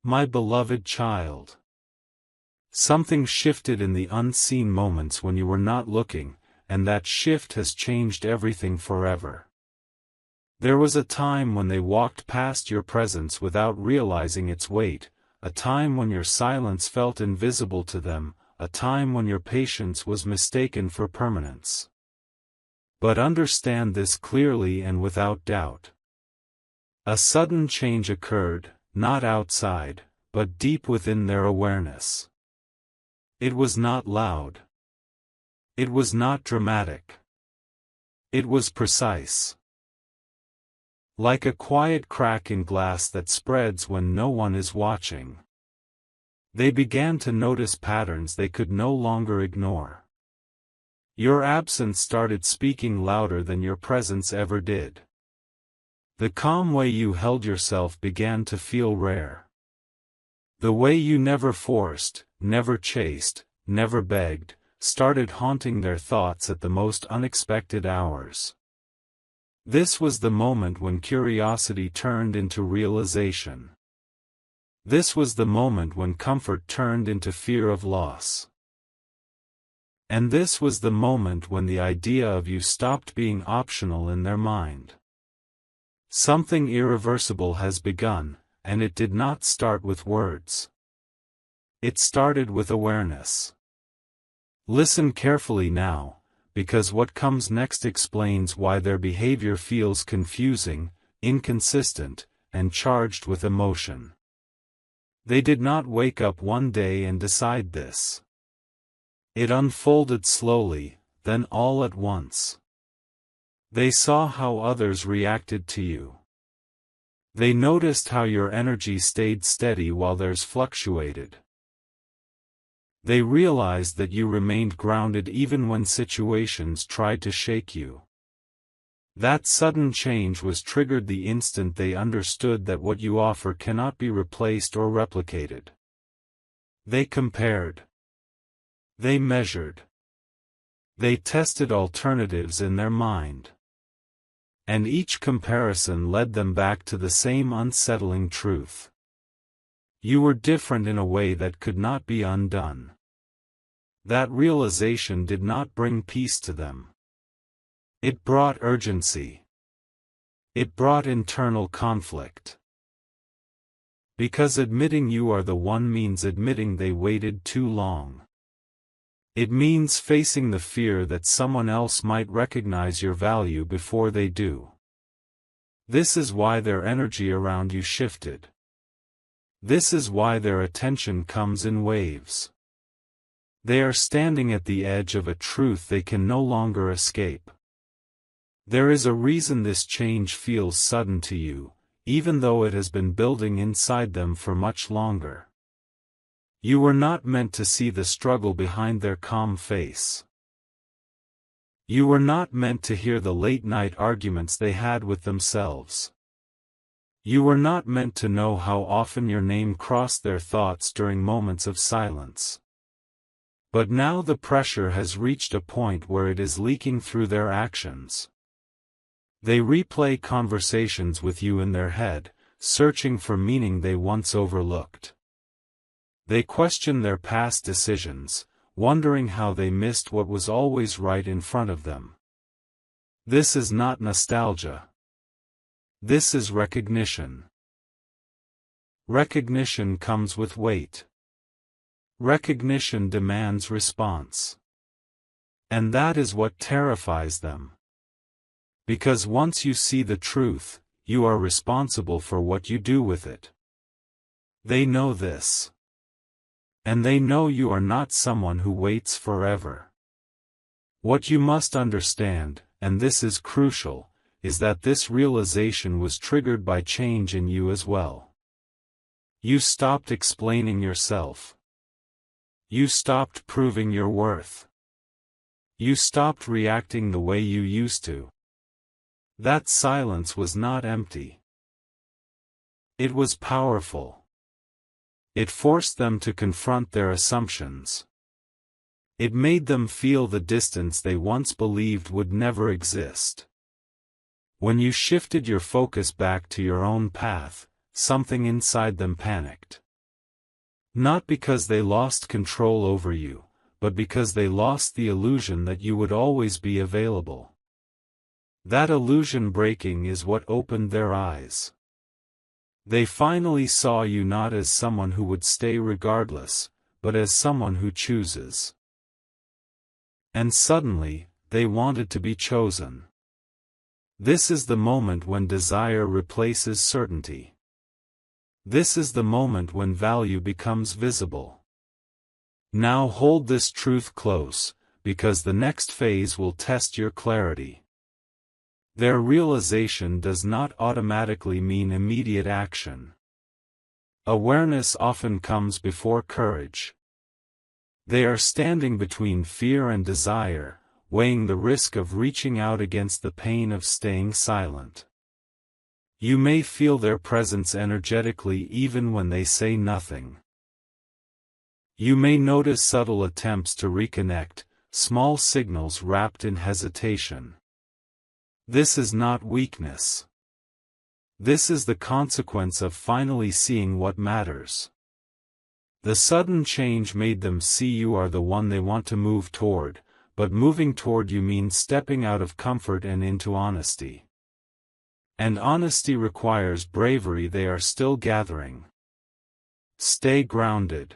My beloved child. Something shifted in the unseen moments when you were not looking, and that shift has changed everything forever. There was a time when they walked past your presence without realizing its weight, a time when your silence felt invisible to them, a time when your patience was mistaken for permanence. But understand this clearly and without doubt. A sudden change occurred, not outside, but deep within their awareness. It was not loud. It was not dramatic. It was precise. Like a quiet crack in glass that spreads when no one is watching. They began to notice patterns they could no longer ignore. Your absence started speaking louder than your presence ever did. The calm way you held yourself began to feel rare. The way you never forced, never chased, never begged, started haunting their thoughts at the most unexpected hours. This was the moment when curiosity turned into realization. This was the moment when comfort turned into fear of loss. And this was the moment when the idea of you stopped being optional in their mind. Something irreversible has begun, and it did not start with words. It started with awareness. Listen carefully now, because what comes next explains why their behavior feels confusing, inconsistent, and charged with emotion. They did not wake up one day and decide this. It unfolded slowly, then all at once. They saw how others reacted to you. They noticed how your energy stayed steady while theirs fluctuated. They realized that you remained grounded even when situations tried to shake you. That sudden change was triggered the instant they understood that what you offer cannot be replaced or replicated. They compared. They measured. They tested alternatives in their mind. And each comparison led them back to the same unsettling truth. You were different in a way that could not be undone. That realization did not bring peace to them. It brought urgency. It brought internal conflict. Because admitting you are the one means admitting they waited too long. It means facing the fear that someone else might recognize your value before they do. This is why their energy around you shifted. This is why their attention comes in waves. They are standing at the edge of a truth they can no longer escape. There is a reason this change feels sudden to you, even though it has been building inside them for much longer. You were not meant to see the struggle behind their calm face. You were not meant to hear the late-night arguments they had with themselves. You were not meant to know how often your name crossed their thoughts during moments of silence. But now the pressure has reached a point where it is leaking through their actions. They replay conversations with you in their head, searching for meaning they once overlooked. They question their past decisions, wondering how they missed what was always right in front of them. This is not nostalgia. This is recognition. Recognition comes with weight. Recognition demands response. And that is what terrifies them. Because once you see the truth, you are responsible for what you do with it. They know this. And they know you are not someone who waits forever. What you must understand, and this is crucial, is that this realization was triggered by change in you as well. You stopped explaining yourself. You stopped proving your worth. You stopped reacting the way you used to. That silence was not empty. It was powerful. It forced them to confront their assumptions. It made them feel the distance they once believed would never exist. When you shifted your focus back to your own path, something inside them panicked. Not because they lost control over you, but because they lost the illusion that you would always be available. That illusion breaking is what opened their eyes. They finally saw you not as someone who would stay regardless, but as someone who chooses. And suddenly, they wanted to be chosen. This is the moment when desire replaces certainty. This is the moment when value becomes visible. Now hold this truth close, because the next phase will test your clarity. Their realization does not automatically mean immediate action. Awareness often comes before courage. They are standing between fear and desire, weighing the risk of reaching out against the pain of staying silent. You may feel their presence energetically even when they say nothing. You may notice subtle attempts to reconnect, small signals wrapped in hesitation. This is not weakness. This is the consequence of finally seeing what matters. The sudden change made them see you are the one they want to move toward, but moving toward you means stepping out of comfort and into honesty. And honesty requires bravery. They are still gathering. Stay grounded.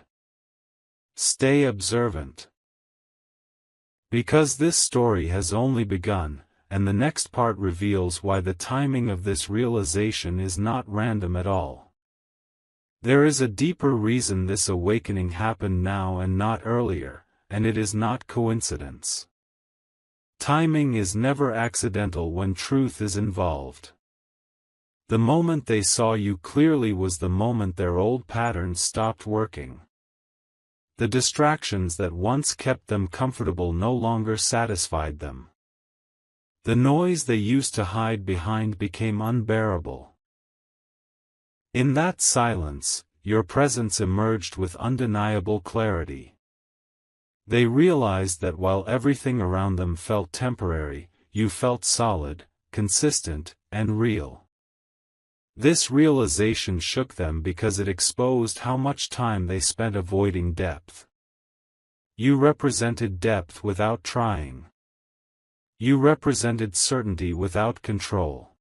Stay observant. Because this story has only begun, and the next part reveals why the timing of this realization is not random at all. There is a deeper reason this awakening happened now and not earlier, and it is not coincidence. Timing is never accidental when truth is involved. The moment they saw you clearly was the moment their old patterns stopped working. The distractions that once kept them comfortable no longer satisfied them. The noise they used to hide behind became unbearable. In that silence, your presence emerged with undeniable clarity. They realized that while everything around them felt temporary, you felt solid, consistent, and real. This realization shook them because it exposed how much time they spent avoiding depth. You represented depth without trying. You represented certainty without control.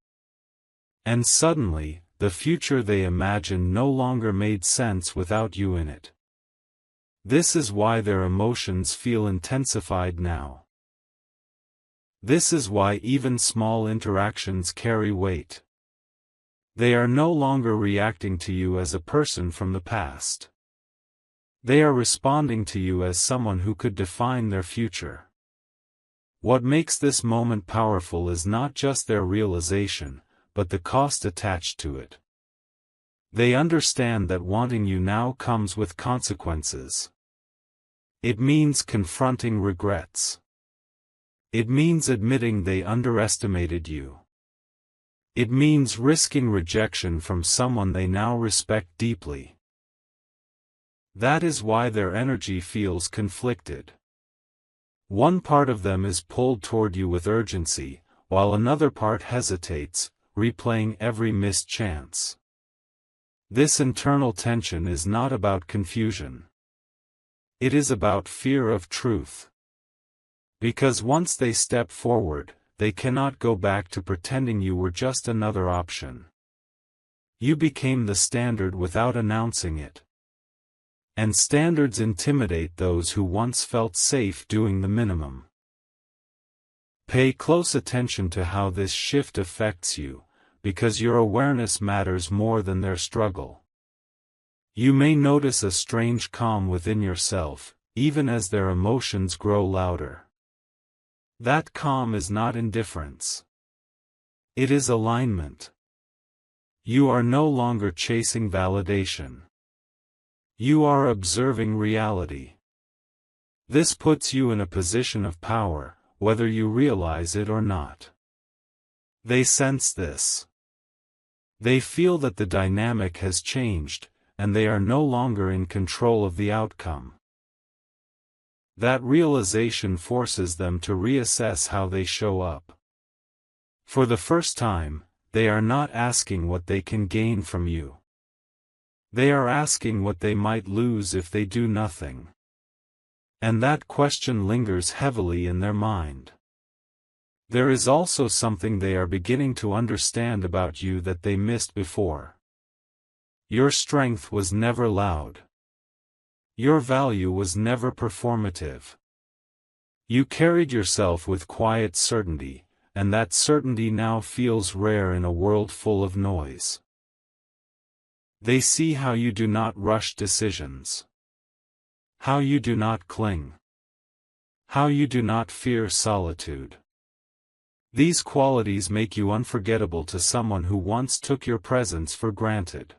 And suddenly, the future they imagined no longer made sense without you in it. This is why their emotions feel intensified now. This is why even small interactions carry weight. They are no longer reacting to you as a person from the past. They are responding to you as someone who could define their future. What makes this moment powerful is not just their realization, but the cost attached to it. They understand that wanting you now comes with consequences. It means confronting regrets. It means admitting they underestimated you. It means risking rejection from someone they now respect deeply. That is why their energy feels conflicted. One part of them is pulled toward you with urgency, while another part hesitates, replaying every missed chance. This internal tension is not about confusion. It is about fear of truth. Because once they step forward, they cannot go back to pretending you were just another option. You became the standard without announcing it. And standards intimidate those who once felt safe doing the minimum. Pay close attention to how this shift affects you, because your awareness matters more than their struggle. You may notice a strange calm within yourself, even as their emotions grow louder. That calm is not indifference. It is alignment. You are no longer chasing validation. You are observing reality. This puts you in a position of power, whether you realize it or not. They sense this. They feel that the dynamic has changed, and they are no longer in control of the outcome. That realization forces them to reassess how they show up. For the first time, they are not asking what they can gain from you. They are asking what they might lose if they do nothing. And that question lingers heavily in their mind. There is also something they are beginning to understand about you that they missed before. Your strength was never loud. Your value was never performative. You carried yourself with quiet certainty, and that certainty now feels rare in a world full of noise. They see how you do not rush decisions. How you do not cling. How you do not fear solitude. These qualities make you unforgettable to someone who once took your presence for granted.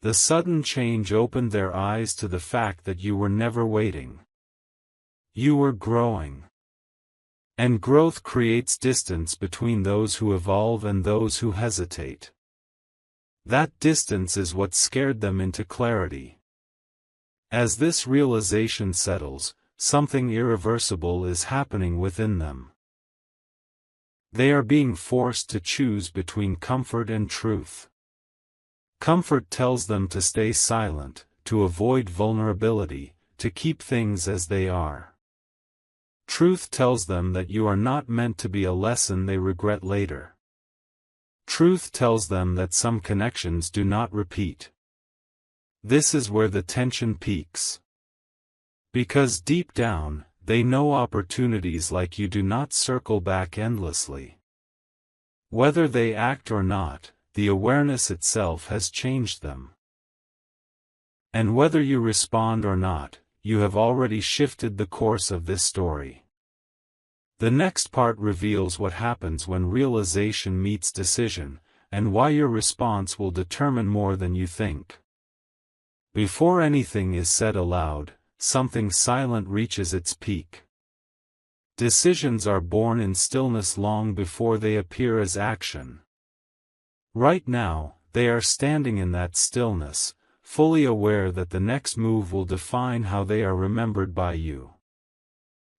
The sudden change opened their eyes to the fact that you were never waiting. You were growing. And growth creates distance between those who evolve and those who hesitate. That distance is what scared them into clarity. As this realization settles, something irreversible is happening within them. They are being forced to choose between comfort and truth. Comfort tells them to stay silent, to avoid vulnerability, to keep things as they are. Truth tells them that you are not meant to be a lesson they regret later. Truth tells them that some connections do not repeat. This is where the tension peaks. Because deep down, they know opportunities like you do not circle back endlessly. Whether they act or not, the awareness itself has changed them. And whether you respond or not, you have already shifted the course of this story. The next part reveals what happens when realization meets decision, and why your response will determine more than you think. Before anything is said aloud, something silent reaches its peak. Decisions are born in stillness long before they appear as action. Right now, they are standing in that stillness, fully aware that the next move will define how they are remembered by you.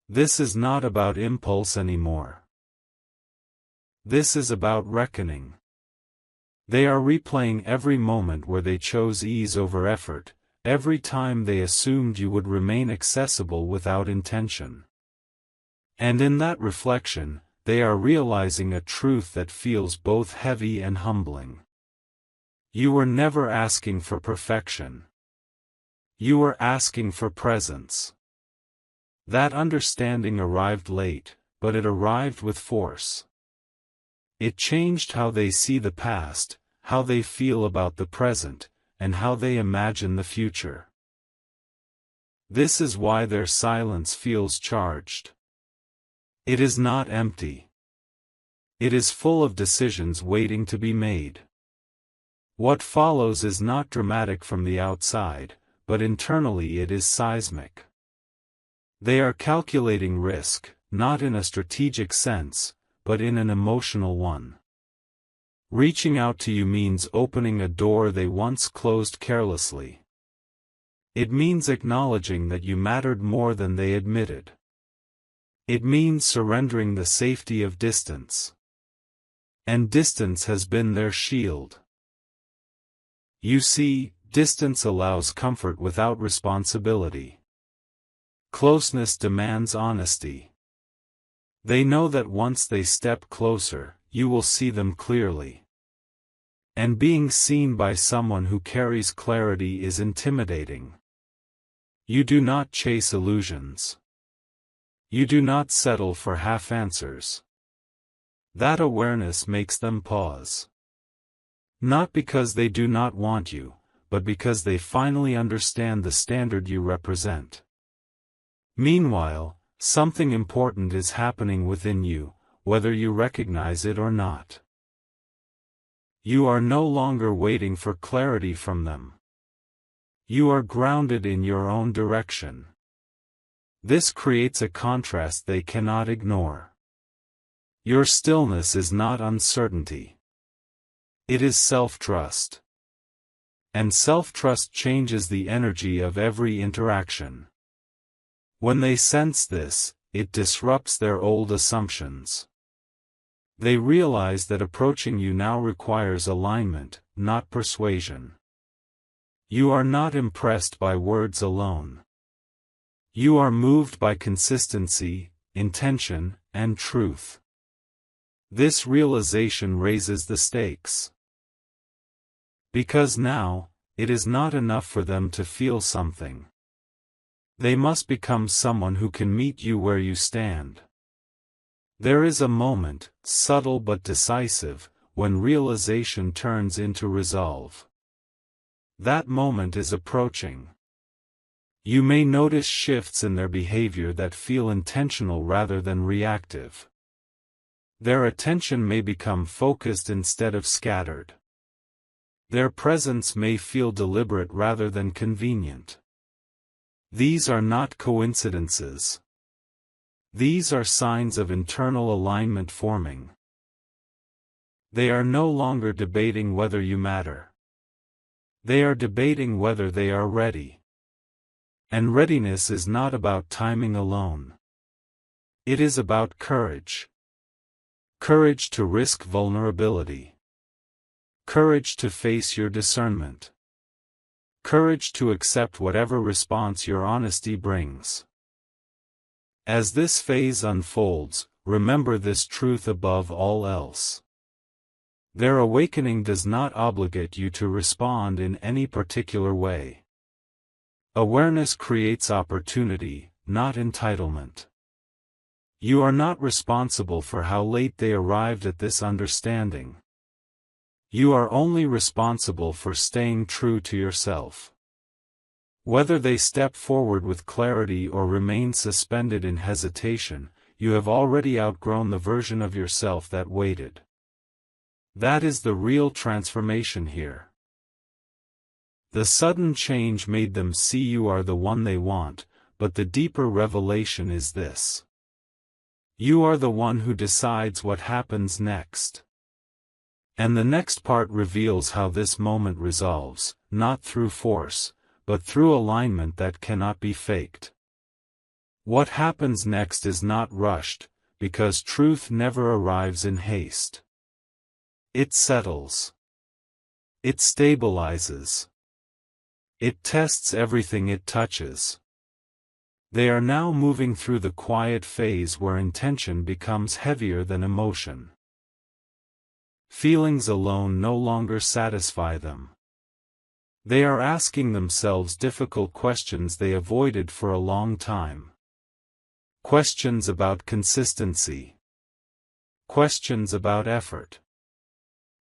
This is not about impulse anymore. This is about reckoning. They are replaying every moment where they chose ease over effort, every time they assumed you would remain accessible without intention. And in that reflection, they are realizing a truth that feels both heavy and humbling. You were never asking for perfection. You were asking for presence. That understanding arrived late, but it arrived with force. It changed how they see the past, how they feel about the present, and how they imagine the future. This is why their silence feels charged. It is not empty. It is full of decisions waiting to be made. What follows is not dramatic from the outside, but internally it is seismic. They are calculating risk, not in a strategic sense, but in an emotional one. Reaching out to you means opening a door they once closed carelessly. It means acknowledging that you mattered more than they admitted. It means surrendering the safety of distance. And distance has been their shield. You see, distance allows comfort without responsibility. Closeness demands honesty. They know that once they step closer, you will see them clearly. And being seen by someone who carries clarity is intimidating. You do not chase illusions. You do not settle for half answers. That awareness makes them pause. Not because they do not want you, but because they finally understand the standard you represent. Meanwhile, something important is happening within you, whether you recognize it or not. You are no longer waiting for clarity from them. You are grounded in your own direction. This creates a contrast they cannot ignore. Your stillness is not uncertainty. It is self-trust. And self-trust changes the energy of every interaction. When they sense this, it disrupts their old assumptions. They realize that approaching you now requires alignment, not persuasion. You are not impressed by words alone. You are moved by consistency, intention, and truth. This realization raises the stakes. Because now, it is not enough for them to feel something. They must become someone who can meet you where you stand. There is a moment, subtle but decisive, when realization turns into resolve. That moment is approaching. You may notice shifts in their behavior that feel intentional rather than reactive. Their attention may become focused instead of scattered. Their presence may feel deliberate rather than convenient. These are not coincidences. These are signs of internal alignment forming. They are no longer debating whether you matter. They are debating whether they are ready. And readiness is not about timing alone. It is about courage. Courage to risk vulnerability. Courage to face your discernment. Courage to accept whatever response your honesty brings. As this phase unfolds, remember this truth above all else. Their awakening does not obligate you to respond in any particular way. Awareness creates opportunity, not entitlement. You are not responsible for how late they arrived at this understanding. You are only responsible for staying true to yourself. Whether they step forward with clarity or remain suspended in hesitation, you have already outgrown the version of yourself that waited. That is the real transformation here. The sudden change made them see you are the one they want, but the deeper revelation is this. You are the one who decides what happens next. And the next part reveals how this moment resolves, not through force, but through alignment that cannot be faked. What happens next is not rushed, because truth never arrives in haste. It settles. It stabilizes. It tests everything it touches. They are now moving through the quiet phase where intention becomes heavier than emotion. Feelings alone no longer satisfy them. They are asking themselves difficult questions they avoided for a long time. Questions about consistency. Questions about effort.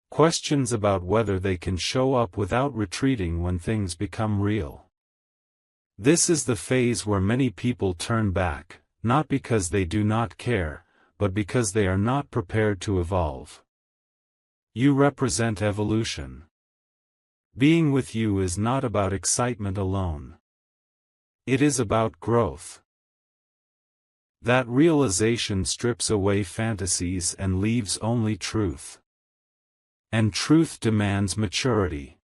Questions about whether they can show up without retreating when things become real. This is the phase where many people turn back, not because they do not care, but because they are not prepared to evolve. You represent evolution. Being with you is not about excitement alone. It is about growth. That realization strips away fantasies and leaves only truth. And truth demands maturity.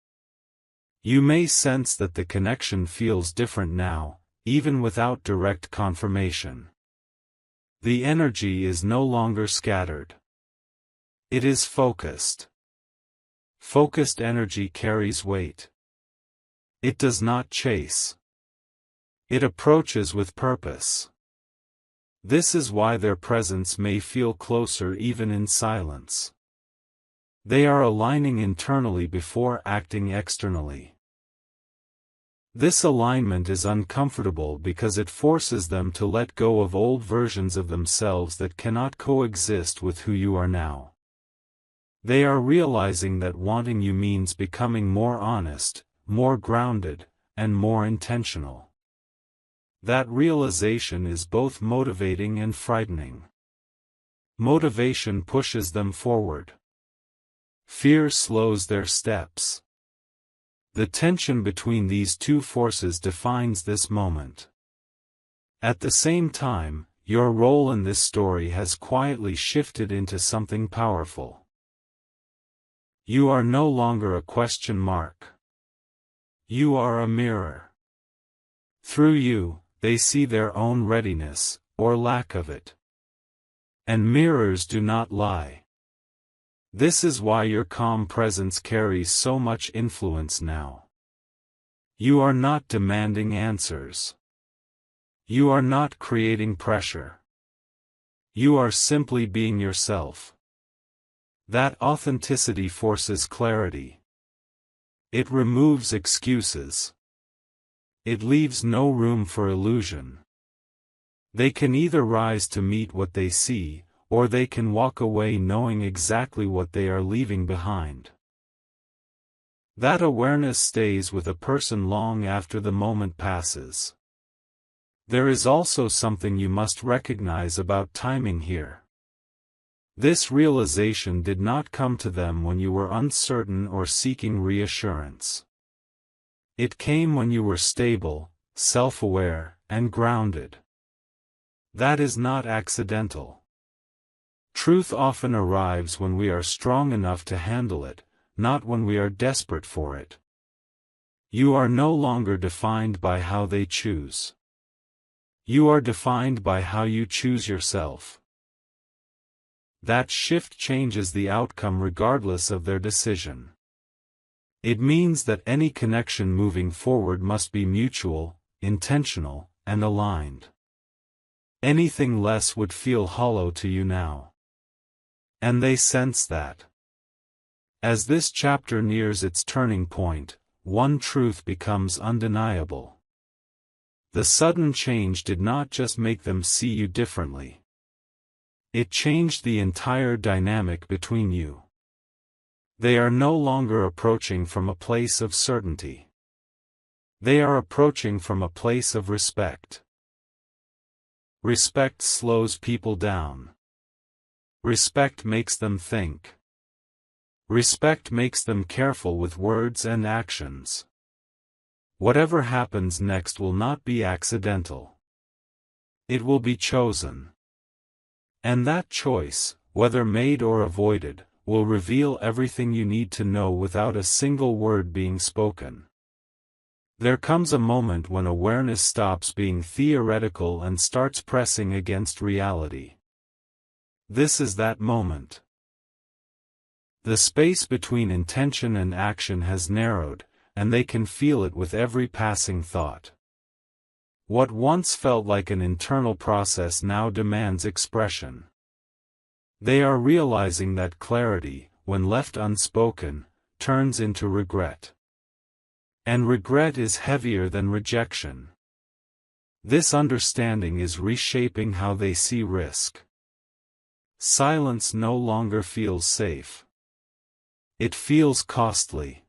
You may sense that the connection feels different now, even without direct confirmation. The energy is no longer scattered. It is focused. Focused energy carries weight. It does not chase. It approaches with purpose. This is why their presence may feel closer even in silence. They are aligning internally before acting externally. This alignment is uncomfortable because it forces them to let go of old versions of themselves that cannot coexist with who you are now. They are realizing that wanting you means becoming more honest, more grounded, and more intentional. That realization is both motivating and frightening. Motivation pushes them forward. Fear slows their steps. The tension between these two forces defines this moment. At the same time, your role in this story has quietly shifted into something powerful. You are no longer a question mark. You are a mirror. Through you, they see their own readiness, or lack of it. And mirrors do not lie. This is why your calm presence carries so much influence now. You are not demanding answers. You are not creating pressure. You are simply being yourself. That authenticity forces clarity. It removes excuses. It leaves no room for illusion. They can either rise to meet what they see, or they can walk away knowing exactly what they are leaving behind. That awareness stays with a person long after the moment passes. There is also something you must recognize about timing here. This realization did not come to them when you were uncertain or seeking reassurance. It came when you were stable, self-aware, and grounded. That is not accidental. Truth often arrives when we are strong enough to handle it, not when we are desperate for it. You are no longer defined by how they choose. You are defined by how you choose yourself. That shift changes the outcome regardless of their decision. It means that any connection moving forward must be mutual, intentional, and aligned. Anything less would feel hollow to you now. And they sense that. As this chapter nears its turning point, one truth becomes undeniable. The sudden change did not just make them see you differently. It changed the entire dynamic between you. They are no longer approaching from a place of certainty. They are approaching from a place of respect. Respect slows people down. Respect makes them think. Respect makes them careful with words and actions. Whatever happens next will not be accidental. It will be chosen. And that choice, whether made or avoided, will reveal everything you need to know without a single word being spoken. There comes a moment when awareness stops being theoretical and starts pressing against reality. This is that moment. The space between intention and action has narrowed, and they can feel it with every passing thought. What once felt like an internal process now demands expression. They are realizing that clarity, when left unspoken, turns into regret. And regret is heavier than rejection. This understanding is reshaping how they see risk. Silence no longer feels safe. It feels costly.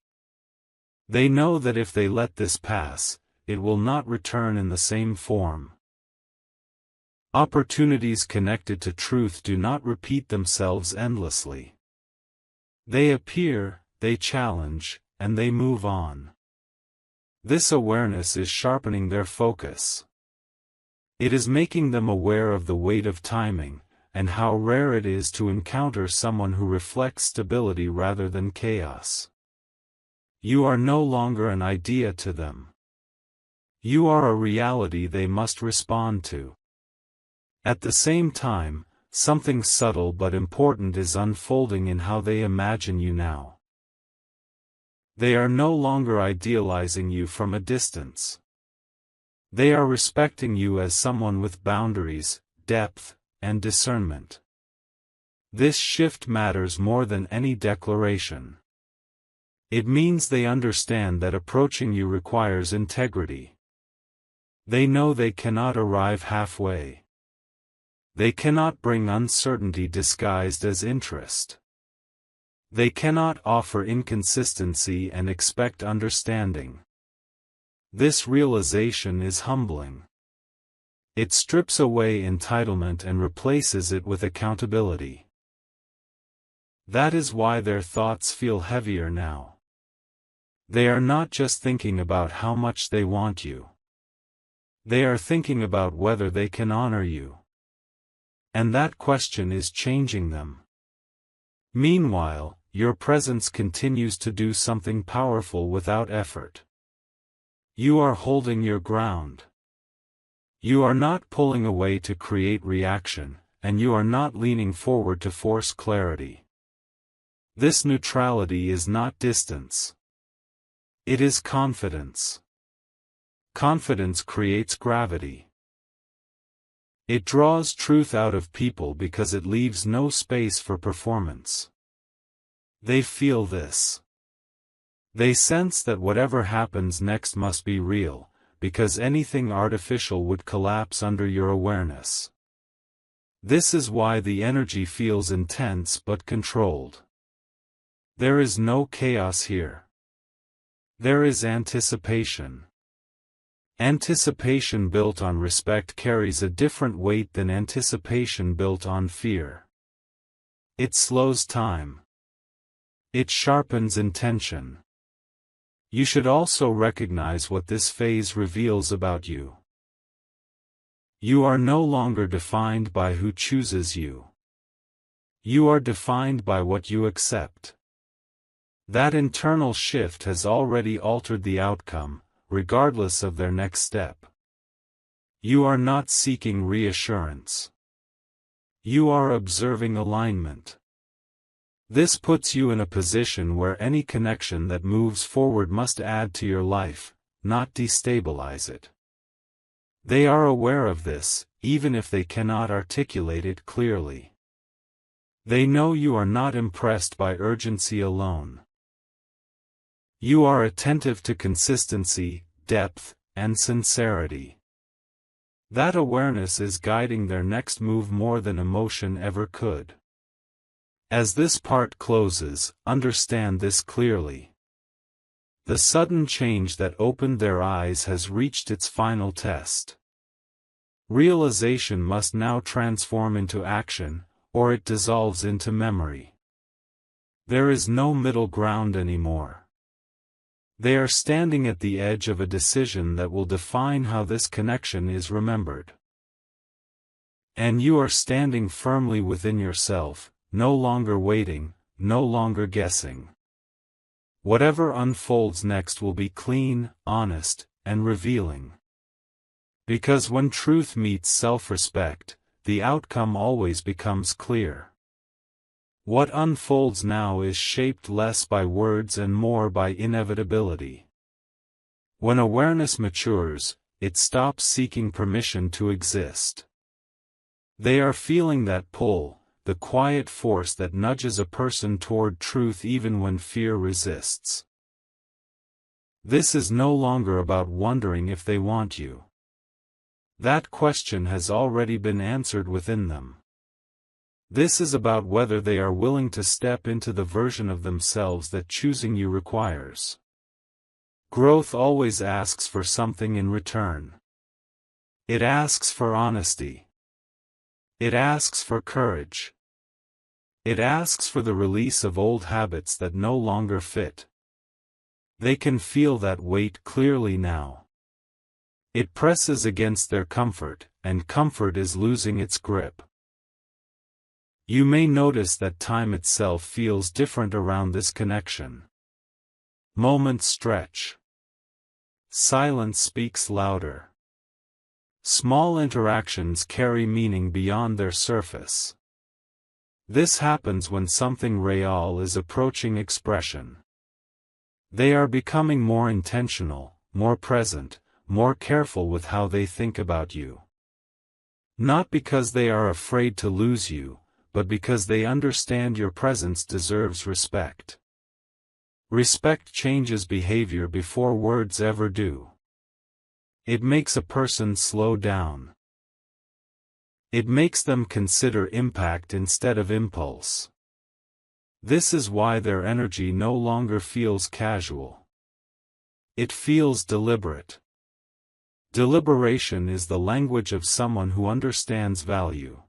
They know that if they let this pass, it will not return in the same form. Opportunities connected to truth do not repeat themselves endlessly. They appear, they challenge, and they move on. This awareness is sharpening their focus. It is making them aware of the weight of timing, and how rare it is to encounter someone who reflects stability rather than chaos. You are no longer an idea to them. You are a reality they must respond to. At the same time, something subtle but important is unfolding in how they imagine you now. They are no longer idealizing you from a distance. They are respecting you as someone with boundaries, depth, and discernment. This shift matters more than any declaration. It means they understand that approaching you requires integrity. They know they cannot arrive halfway. They cannot bring uncertainty disguised as interest. They cannot offer inconsistency and expect understanding. This realization is humbling. It strips away entitlement and replaces it with accountability. That is why their thoughts feel heavier now. They are not just thinking about how much they want you. They are thinking about whether they can honor you. And that question is changing them. Meanwhile, your presence continues to do something powerful without effort. You are holding your ground. You are not pulling away to create reaction, and you are not leaning forward to force clarity. This neutrality is not distance. It is confidence. Confidence creates gravity. It draws truth out of people because it leaves no space for performance. They feel this. They sense that whatever happens next must be real, because anything artificial would collapse under your awareness. This is why the energy feels intense but controlled. There is no chaos here. There is anticipation. Anticipation built on respect carries a different weight than anticipation built on fear. It slows time. It sharpens intention. You should also recognize what this phase reveals about you. You are no longer defined by who chooses you. You are defined by what you accept. That internal shift has already altered the outcome, regardless of their next step. You are not seeking reassurance. You are observing alignment. This puts you in a position where any connection that moves forward must add to your life, not destabilize it. They are aware of this, even if they cannot articulate it clearly. They know you are not impressed by urgency alone. You are attentive to consistency, depth, and sincerity. That awareness is guiding their next move more than emotion ever could. As this part closes, understand this clearly. The sudden change that opened their eyes has reached its final test. Realization must now transform into action, or it dissolves into memory. There is no middle ground anymore. They are standing at the edge of a decision that will define how this connection is remembered. And you are standing firmly within yourself, no longer waiting, no longer guessing. Whatever unfolds next will be clean, honest, and revealing. Because when truth meets self-respect, the outcome always becomes clear. What unfolds now is shaped less by words and more by inevitability. When awareness matures, it stops seeking permission to exist. They are feeling that pull, the quiet force that nudges a person toward truth even when fear resists. This is no longer about wondering if they want you. That question has already been answered within them. This is about whether they are willing to step into the version of themselves that choosing you requires. Growth always asks for something in return. It asks for honesty. It asks for courage. It asks for the release of old habits that no longer fit. They can feel that weight clearly now. It presses against their comfort, and comfort is losing its grip. You may notice that time itself feels different around this connection. Moments stretch. Silence speaks louder. Small interactions carry meaning beyond their surface. This happens when something real is approaching expression. They are becoming more intentional, more present, more careful with how they think about you. Not because they are afraid to lose you, but because they understand your presence deserves respect. Respect changes behavior before words ever do. It makes a person slow down. It makes them consider impact instead of impulse. This is why their energy no longer feels casual. It feels deliberate. Deliberation is the language of someone who understands value.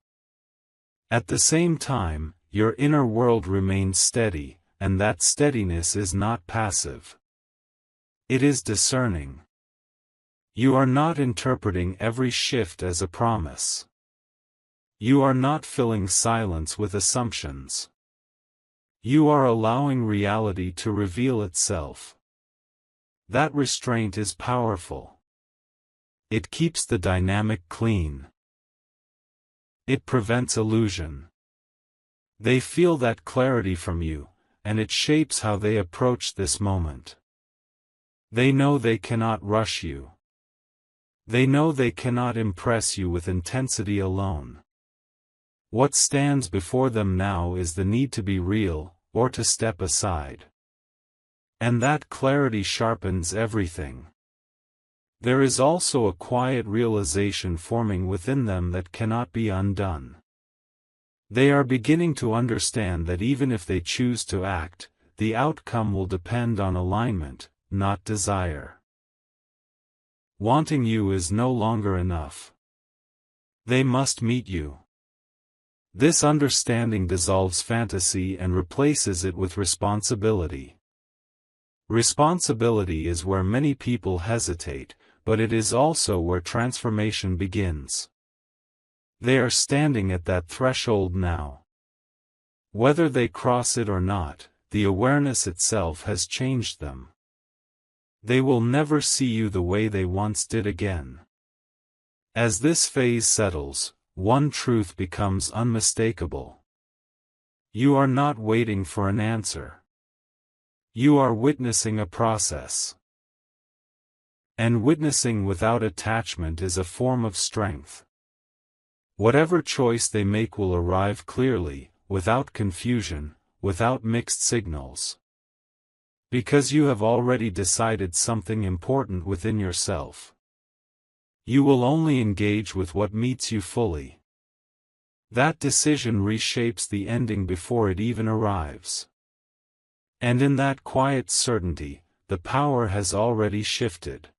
At the same time, your inner world remains steady, and that steadiness is not passive. It is discerning. You are not interpreting every shift as a promise. You are not filling silence with assumptions. You are allowing reality to reveal itself. That restraint is powerful. It keeps the dynamic clean. It prevents illusion. They feel that clarity from you, and it shapes how they approach this moment. They know they cannot rush you. They know they cannot impress you with intensity alone. What stands before them now is the need to be real, or to step aside. And that clarity sharpens everything. There is also a quiet realization forming within them that cannot be undone. They are beginning to understand that even if they choose to act, the outcome will depend on alignment, not desire. Wanting you is no longer enough. They must meet you. This understanding dissolves fantasy and replaces it with responsibility. Responsibility is where many people hesitate, but it is also where transformation begins. They are standing at that threshold now. Whether they cross it or not, the awareness itself has changed them. They will never see you the way they once did again. As this phase settles, one truth becomes unmistakable. You are not waiting for an answer. You are witnessing a process. And witnessing without attachment is a form of strength. Whatever choice they make will arrive clearly, without confusion, without mixed signals. Because you have already decided something important within yourself. You will only engage with what meets you fully. That decision reshapes the ending before it even arrives. And in that quiet certainty, the power has already shifted.